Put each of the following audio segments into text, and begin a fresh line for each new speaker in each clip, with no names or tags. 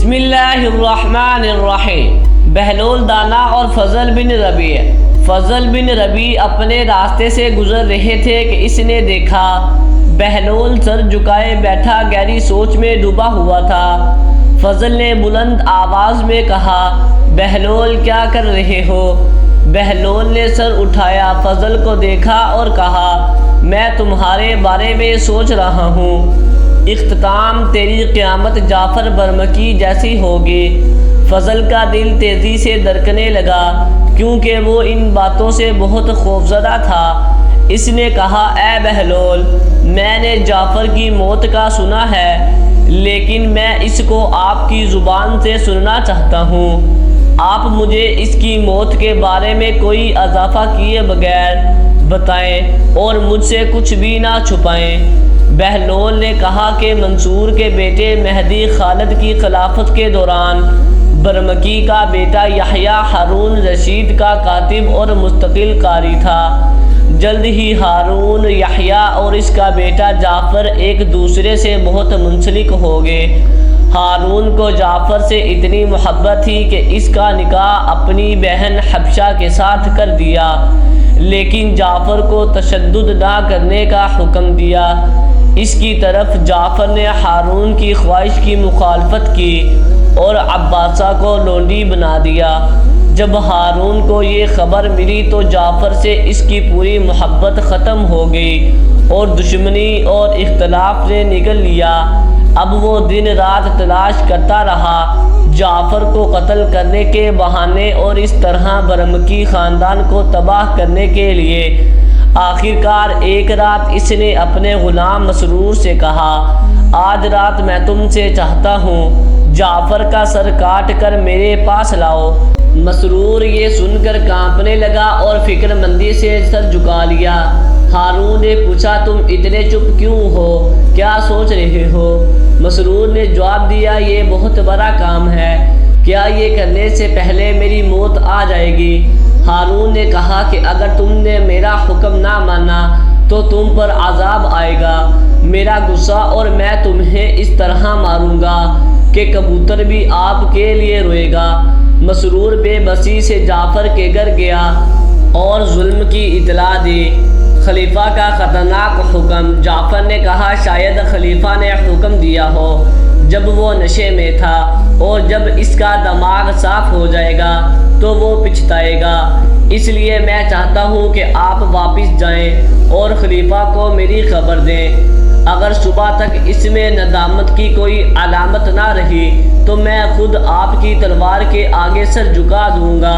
بسم اللہ الرحمن الرحیم۔ بہلول دانا اور فضل بن ربیع۔ فضل بن ربیع اپنے راستے سے گزر رہے تھے کہ اس نے دیکھا بہلول سر جھکائے بیٹھا گہری سوچ میں ڈوبا ہوا تھا۔ فضل نے بلند آواز میں کہا، بہلول کیا کر رہے ہو؟ بہلول نے سر اٹھایا، فضل کو دیکھا اور کہا، میں تمہارے بارے میں سوچ رہا ہوں۔ اختتام تیری قیامت جعفر برمکی جیسی ہوگی۔ فضل کا دل تیزی سے دھڑکنے لگا کیونکہ وہ ان باتوں سے بہت خوفزدہ تھا۔ اس نے کہا، اے بہلول، میں نے جعفر کی موت کا سنا ہے، لیکن میں اس کو آپ کی زبان سے سننا چاہتا ہوں۔ آپ مجھے اس کی موت کے بارے میں کوئی اضافہ کیے بغیر بتائیں اور مجھ سے کچھ بھی نہ چھپائیں۔ بہلول نے کہا کہ منصور کے بیٹے مہدی خالد کی خلافت کے دوران برمکی کا بیٹا یحییٰ ہارون رشید کا کاتب اور مستقل قاری تھا۔ جلد ہی ہارون، یحییٰ اور اس کا بیٹا جعفر ایک دوسرے سے بہت منسلک ہو گئے۔ ہارون کو جعفر سے اتنی محبت تھی کہ اس کا نکاح اپنی بہن حبشہ کے ساتھ کر دیا، لیکن جعفر کو تشدد نہ کرنے کا حکم دیا۔ اس کی طرف جعفر نے ہارون کی خواہش کی مخالفت کی اور عباسہ کو لونڈی بنا دیا۔ جب ہارون کو یہ خبر ملی تو جعفر سے اس کی پوری محبت ختم ہو گئی اور دشمنی اور اختلاف نے نگل لیا۔ اب وہ دن رات تلاش کرتا رہا جعفر کو قتل کرنے کے بہانے اور اس طرح برمکی خاندان کو تباہ کرنے کے لیے۔ آخر کار ایک رات اس نے اپنے غلام مسرور سے کہا، آج رات میں تم سے چاہتا ہوں جعفر کا سر کاٹ کر میرے پاس لاؤ۔ مسرور یہ سن کر کانپنے لگا اور فکر مندی سے سر جھکا لیا۔ ہارون نے پوچھا، تم اتنے چپ کیوں ہو؟ کیا سوچ رہے ہو؟ مسرور نے جواب دیا، یہ بہت بڑا کام ہے، کیا یہ کرنے سے پہلے میری موت آ جائے گی؟ ہارون نے کہا کہ اگر تم نے میرا حکم نہ مانا تو تم پر عذاب آئے گا، میرا غصہ، اور میں تمہیں اس طرح ماروں گا کہ کبوتر بھی آپ کے لیے روئے گا۔ مسرور بے بسی سے جعفر کے گھر گیا اور ظلم کی اطلاع دی۔ خلیفہ کا خطرناک حکم۔ جعفر نے کہا، شاید خلیفہ نے حکم دیا ہو جب وہ نشے میں تھا، اور جب اس کا دماغ صاف ہو جائے گا تو وہ پچھتائے گا، اس لیے میں چاہتا ہوں کہ آپ واپس جائیں اور خلیفہ کو میری خبر دیں۔ اگر صبح تک اس میں ندامت کی کوئی علامت نہ رہی تو میں خود آپ کی تلوار کے آگے سر جھکا دوں گا۔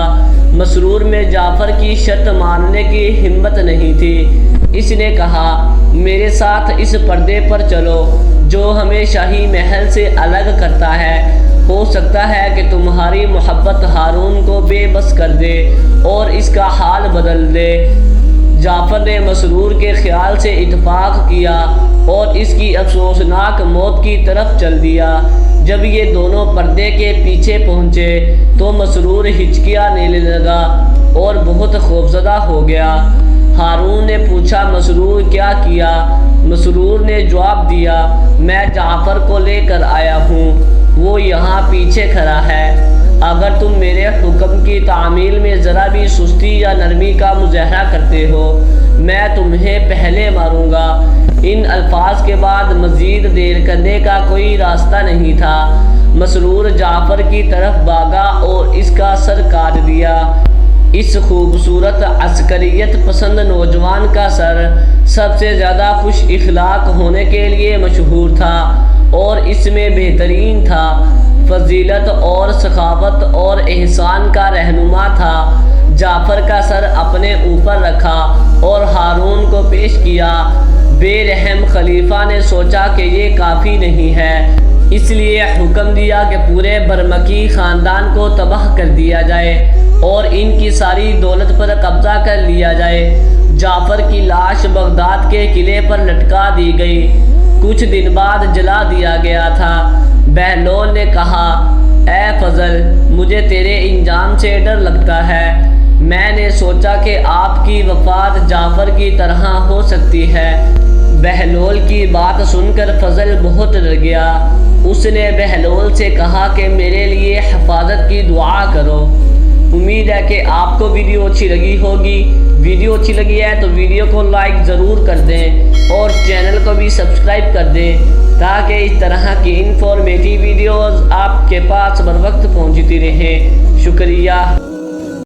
مسرور میں جعفر کی شرط ماننے کی ہمت نہیں تھی۔ اس نے کہا، میرے ساتھ اس پردے پر چلو جو ہمیں شاہی محل سے الگ کرتا ہے، ہو سکتا ہے کہ تمہاری محبت ہارون کو بے بس کر دے اور اس کا حال بدل دے۔ جعفر نے مسرور کے خیال سے اتفاق کیا اور اس کی افسوسناک موت کی طرف چل دیا۔ جب یہ دونوں پردے کے پیچھے پہنچے تو مسرور ہچکیانے لگا اور بہت خوفزدہ ہو گیا۔ ہارون نے پوچھا، مسرور کیا کیا؟ مسرور نے جواب دیا، میں جعفر کو لے کر آیا ہوں، وہ یہاں پیچھے کھڑا ہے۔ اگر تم میرے حکم کی تعمیل میں ذرا بھی سستی یا نرمی کا مظاہرہ کرتے ہو میں تمہیں پہلے ماروں گا۔ ان الفاظ کے بعد مزید دیر کرنے کا کوئی راستہ نہیں تھا۔ مسرور جعفر کی طرف بھاگا اور اس کا سر کاٹ دیا۔ اس خوبصورت عسکریت پسند نوجوان کا سر سب سے زیادہ خوش اخلاق ہونے کے لیے مشہور تھا اور اس میں بہترین تھا، فضیلت اور سخاوت اور احسان کا رہنما تھا۔ جعفر کا سر اپنے اوپر رکھا اور ہارون کو پیش کیا۔ بے رحم خلیفہ نے سوچا کہ یہ کافی نہیں ہے، اس لیے حکم دیا کہ پورے برمکی خاندان کو تباہ کر دیا جائے اور ان کی ساری دولت پر قبضہ کر لیا جائے۔ جعفر کی لاش بغداد کے قلعے پر لٹکا دی گئی، کچھ دن بعد جلا دیا گیا تھا۔ بہلول نے کہا، اے فضل، مجھے تیرے انجام سے ڈر لگتا ہے۔ میں نے سوچا کہ آپ کی وفات جعفر کی طرح ہو سکتی ہے۔ بہلول کی بات سن کر فضل بہت ڈر گیا اس نے بہلول سے کہا کہ میرے لیے حفاظت کی دعا کرو۔ امید ہے کہ آپ کو ویڈیو اچھی لگی ہوگی۔ ویڈیو اچھی لگی ہے تو ویڈیو کو لائک ضرور کر دیں اور چینل کو بھی سبسکرائب کر دیں تاکہ اس طرح کی انفارمیٹیو ویڈیوز آپ کے پاس بر وقت پہنچتی رہیں۔ شکریہ۔